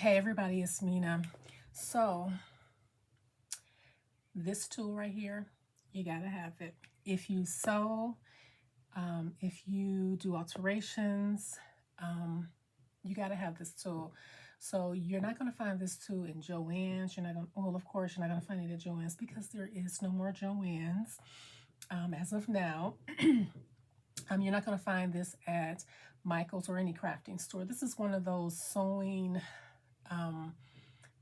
Hey everybody, it's Mina. So this tool right here, you gotta have it. If you sew, if you do alterations, you gotta have this tool. So you're not gonna find this tool in Joann's. You're not gonna, well, of course, you're not gonna find it at Joann's because there is no more Joann's as of now. You're not gonna find this at Michael's or any crafting store. This is one of those sewing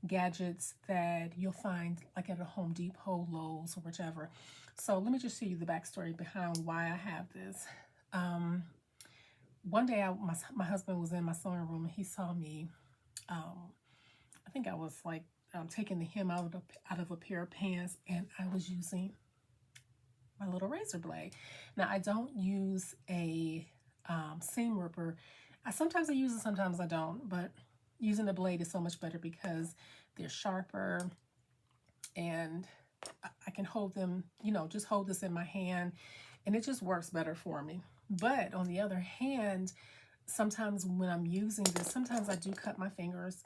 gadgets that you'll find like at a Home Depot, Lowe's, or whichever. So let me just show you the backstory behind why I have this. One day my husband was in my sewing room and he saw me. I think I was like taking the hem out of a pair of pants, and I was using my little razor blade. Now I don't use a seam ripper. Sometimes I use it, sometimes I don't, but using the blade is so much better because they're sharper and I can hold them, just hold this in my hand and it just works better for me. But on the other hand, sometimes when I'm using this, sometimes I do cut my fingers.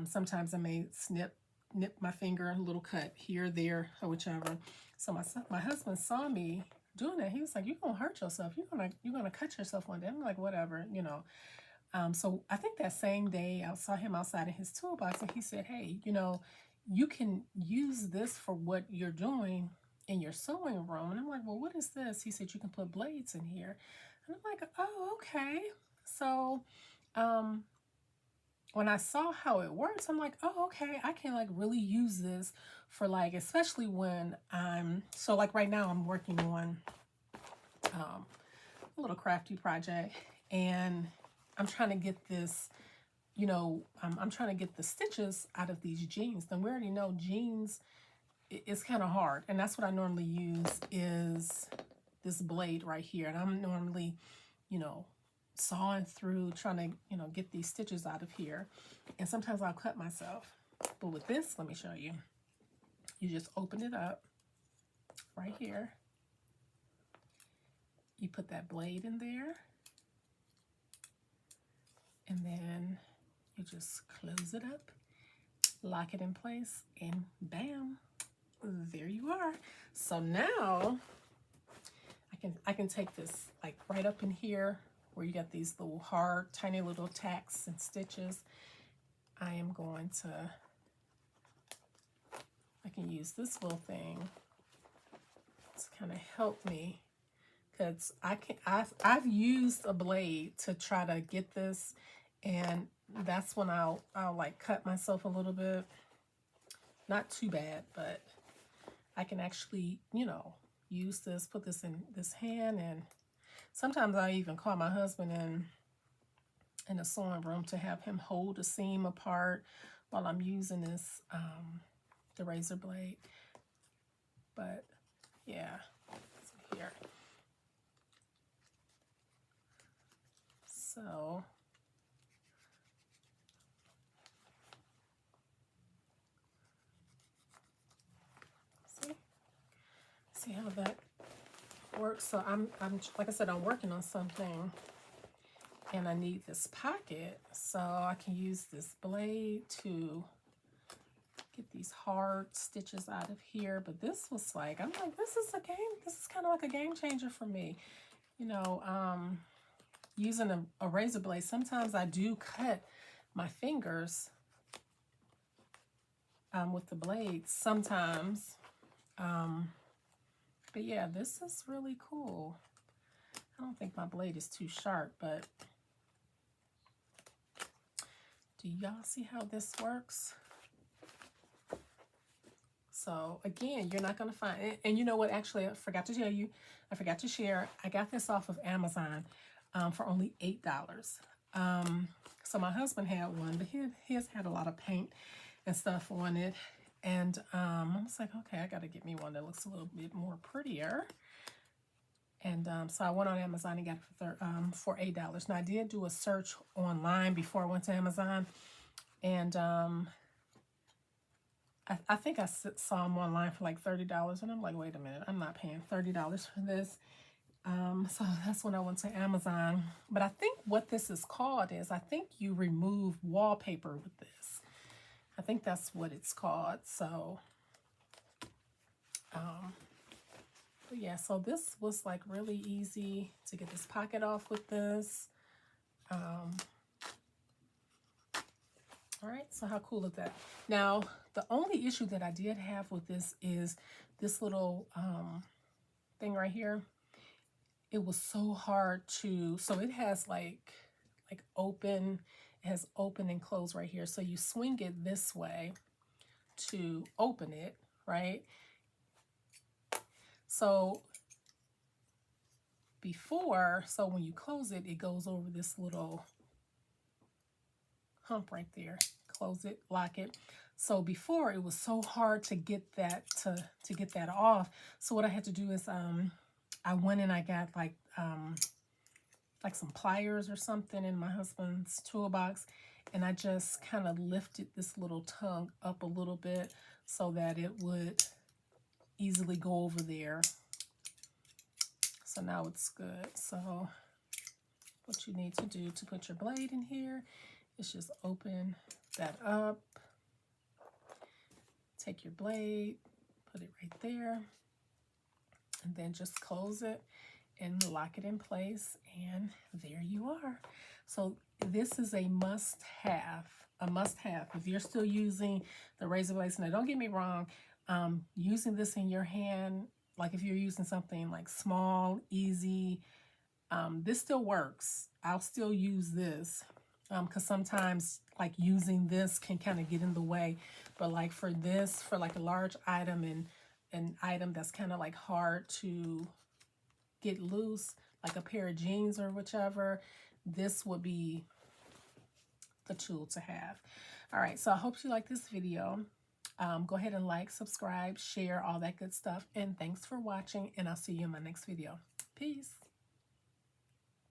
Sometimes I may nip my finger, a little cut here, there, or whichever. So my husband saw me doing that. He was like, "You're gonna hurt yourself. You're gonna cut yourself one day." I'm like, "Whatever, So I think that same day I saw him outside of his toolbox and he said, "Hey, you can use this for what you're doing in your sewing room." And I'm like, "Well, what is this?" He said, "You can put blades in here." And I'm like, "Oh, okay." So when I saw how it works, I'm like, "Oh, okay, I can like really use this for like, especially when so like right now I'm working on a little crafty project and I'm trying to get this, I'm trying to get the stitches out of these jeans. Then we already know jeans is kind of hard. And that's what I normally use is this blade right here. And I'm normally, sawing through, trying to, get these stitches out of here. And sometimes I'll cut myself. But with this, let me show you. You just open it up right here. You put that blade in there. And then you just close it up, lock it in place, and bam, there you are. So now I can take this like right up in here where you got these little hard, tiny little tacks and stitches. I can use this little thing to kind of help me because I've used a blade to try to get this, and that's when I'll like cut myself a little bit. Not too bad, but I can actually, use this, put this in this hand, and sometimes I even call my husband in the sewing room to have him hold the seam apart while I'm using this, the razor blade. But yeah, so here. So see how that works. So I'm like I said, I'm working on something and I need this pocket, so I can use this blade to get these hard stitches out of here. But this was like, I'm like, this is kind of like a game changer for me. Using a razor blade, sometimes I do cut my fingers with the blade sometimes. But yeah, this is really cool. I don't think my blade is too sharp, but do y'all see how this works? So again, you're not going to find it. And you know what? Actually, I forgot to tell you, I forgot to share. I got this off of Amazon for only $8. So my husband had one, but his had a lot of paint and stuff on it. And I was like, okay, I got to get me one that looks a little bit more prettier. And so I went on Amazon and got it for $8. Now I did do a search online before I went to Amazon, and I think I saw them online for like $30, and I'm like, wait a minute, I'm not paying $30 for this. So that's when I went to Amazon. But I think what this is called is, I think you remove wallpaper with this. I think that's what it's called. So, but yeah, so this was like really easy to get this pocket off with this. All right, so how cool is that? Now, the only issue that I did have with this is this little thing right here. It was so hard to, so it has like open, it has open and close right here. So you swing it this way to open it, right? So before, so when you close it, it goes over this little hump right there. Close it, lock it. So before it was so hard to get that to get that off. So what I had to do is I went and I got like some pliers or something in my husband's toolbox, and I just kind of lifted this little tongue up a little bit so that it would easily go over there. So now it's good. So what you need to do to put your blade in here is just open that up, take your blade, put it right there, and then just close it and lock it in place, and there you are. So this is a must-have, if you're still using the razor blades. Now don't get me wrong, using this in your hand, like if you're using something like small, easy, this still works. I'll still use this because sometimes like using this can kind of get in the way. But like for this, for like a large item and an item that's kind of like hard to get loose, like a pair of jeans or whichever, this would be the tool to have. All right, so I hope you like this video. Go ahead and like, subscribe, share, all that good stuff. And thanks for watching, and I'll see you in my next video. Peace.